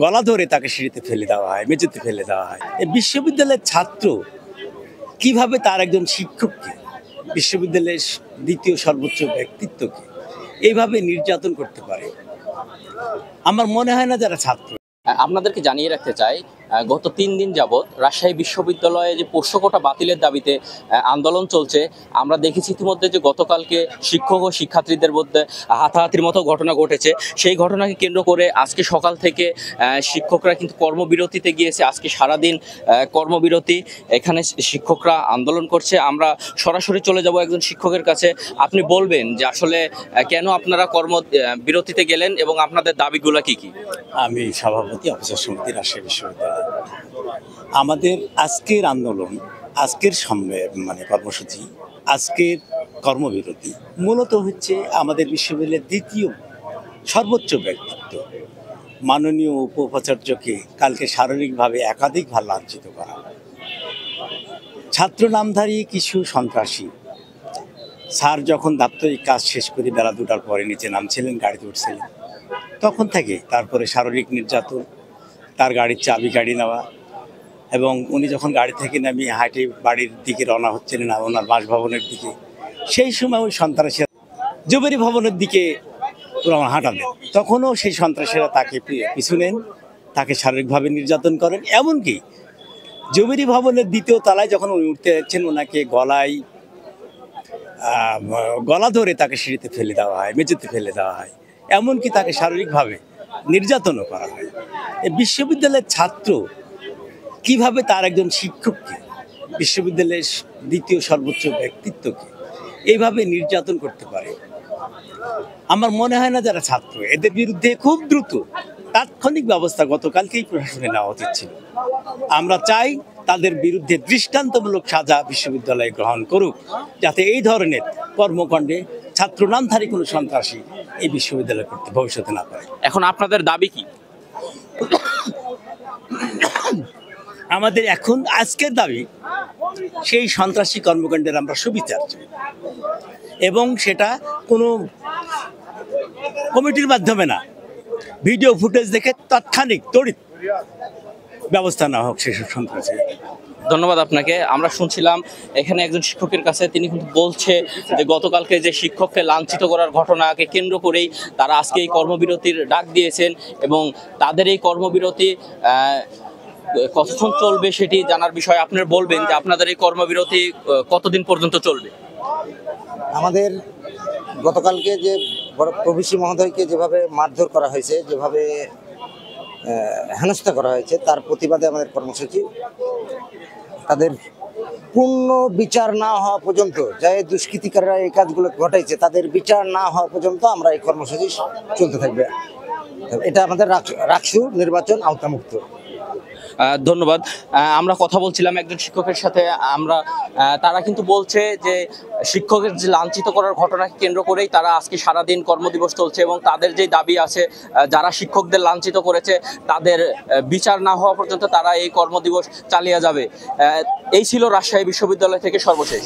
গলা ধরে তাকে সিঁড়িতে ফেলে দেওয়া হয়, মেঝেতে ফেলে দেওয়া হয়। এই বিশ্ববিদ্যালয়ের ছাত্র কিভাবে তার একজন শিক্ষককে, বিশ্ববিদ্যালয়ের দ্বিতীয় সর্বোচ্চ ব্যক্তিত্বকে এইভাবে নির্যাতন করতে পারে? আমার মনে হয় না যারা ছাত্র। আপনাদেরকে জানিয়ে রাখতে চাই, গত 3 দিন যাবৎ রাজশাহী বিশ্ববিদ্যালয়ে যে পোষ্য কোটা বাতিলের দাবিতে আন্দোলন চলছে। আমরা দেখেছি ইতিমধ্যে যে গতকালকে শিক্ষক ও শিক্ষার্থীদের মধ্যে হাতাহাতির মতো ঘটনা ঘটেছে। সেই ঘটনাকে কেন্দ্র করে আজকে সকাল থেকে শিক্ষকরা কিন্তু কর্মবিরতিতে গিয়েছে। আজকে সারাদিন কর্মবিরতি, এখানে শিক্ষকরা আন্দোলন করছে। আমরা সরাসরি চলে যাব একজন শিক্ষকের কাছে। আপনি বলবেন যে আসলে কেন আপনারা কর্মবিরতিতে গেলেন এবং আপনাদের দাবিগুলো কি কি? আমি সভাপতি অফিসার সমিতি রাজশাহী বিশ্ববিদ্যালয়। আমাদের আজকের আন্দোলন, আজকের কর্মসূচি, আজকের কর্মবিরতি মূলত হচ্ছে আমাদের বিশ্ববিদ্যালয়ের দ্বিতীয় সর্বোচ্চ ব্যক্তিত্ব মাননীয় উপাচার্যকে কালকে শারীরিকভাবে একাধিকবার লাঞ্ছিত করা। ছাত্র নামধারী কিছু সন্ত্রাসী স্যার যখন দাপ্তরিক কাজ শেষ করে বেলা 2টার পরে নিচে নামছিলেন, গাড়িতে উঠছিলেন, তখন থেকে তারপরে শারীরিক নির্যাতন, তার গাড়ির চাবি গাড়ি নেওয়া, এবং উনি যখন গাড়ি থেকে নামিয়ে হাঁটে বাড়ির দিকে রওনা হচ্ছিলেন ওনার বাসভবনের দিকে, সেই সময় ওই সন্ত্রাসীরা জুবেরি ভবনের দিকে হাঁটা দেন। তখনও সেই সন্ত্রাসীরা তাকে পিছু নেন, তাকে শারীরিকভাবে নির্যাতন করেন। এমনকি জুবেরি ভবনের 2য় তলায় যখন উনি উঠতে যাচ্ছেন, ওনাকে গলা ধরে তাকে সিঁড়িতে ফেলে দেওয়া হয়, মেঝেতে ফেলে দেওয়া হয়। এমনকি তাকে শারীরিকভাবে নির্যাতনও করা হয়। এই বিশ্ববিদ্যালয়ের ছাত্র কিভাবে তার একজন শিক্ষককে, বিশ্ববিদ্যালয়ের দ্বিতীয় সর্বোচ্চ ব্যক্তিত্বকে এইভাবে নির্যাতন করতে পারে? আমার মনে হয় না যারা ছাত্র, এদের বিরুদ্ধে খুব দ্রুত তাৎক্ষণিক ব্যবস্থা গতকালকেই প্রশাসনে নেওয়া উচিত ছিল। আমরা চাই তাদের বিরুদ্ধে দৃষ্টান্তমূলক সাজা বিশ্ববিদ্যালয় গ্রহণ করুক, যাতে এই ধরনের কর্মকাণ্ডে ছাত্র নামধারী কোনো সন্ত্রাসী এই বিশ্ববিদ্যালয় করতে ভবিষ্যতে না পারে। এখন আপনাদের দাবি কি? আমাদের এখন আজকের দাবি, সেই সন্ত্রাসী কর্মকাণ্ডের আমরা সুবিচার চাই, এবং সেটা কোনো কমিটির মাধ্যমে না, ভিডিও ফুটেজ দেখে তাৎক্ষণিক তড়িৎ ব্যবস্থা নেওয়া হোক সেসব সন্ত্রাসী। ধন্যবাদ আপনাকে। আমরা শুনছিলাম এখানে একজন শিক্ষকের কাছে, তিনি কিন্তু বলছে যে গতকালকে যে শিক্ষককে লাঞ্ছিত করার ঘটনাকে কেন্দ্র করেই তারা আজকে এই কর্মবিরতির ডাক দিয়েছেন, এবং তাদের এই কর্মবিরতি কতক্ষণ চলবে সেটি জানার বিষয় আপনারা বলবেন যে আপনাদের এই কর্মবিরতি কতদিন পর্যন্ত চলবে? আমাদের গতকালকে যে প্রভিসি মহোদয়কে যেভাবে মারধর করা হয়েছে, যেভাবে হেনস্থা করা হয়েছে, তার প্রতিবাদে আমাদের কর্মসূচি। তাদের পূর্ণ বিচার না হওয়া পর্যন্ত, যে দুষ্কৃতিকারীরা এই কাজগুলো ঘটাইছে তাদের বিচার না হওয়া পর্যন্ত আমরা এই কর্মসূচি চলতে থাকবে। এটা আমাদের রাকসু নির্বাচন আওতামুক্ত। ধন্যবাদ। আমরা কথা বলছিলাম একজন শিক্ষকের সাথে। তারা কিন্তু বলছে যে শিক্ষকের যে লাঞ্ছিত করার ঘটনাকে কেন্দ্র করেই তারা আজকে সারাদিন কর্মদিবস চলছে, এবং তাদের যে দাবি আছে, যারা শিক্ষকদের লাঞ্ছিত করেছে তাদের বিচার না হওয়া পর্যন্ত তারা এই কর্মদিবস চালিয়ে যাবে। এই ছিল রাজশাহী বিশ্ববিদ্যালয় থেকে সর্বশেষ।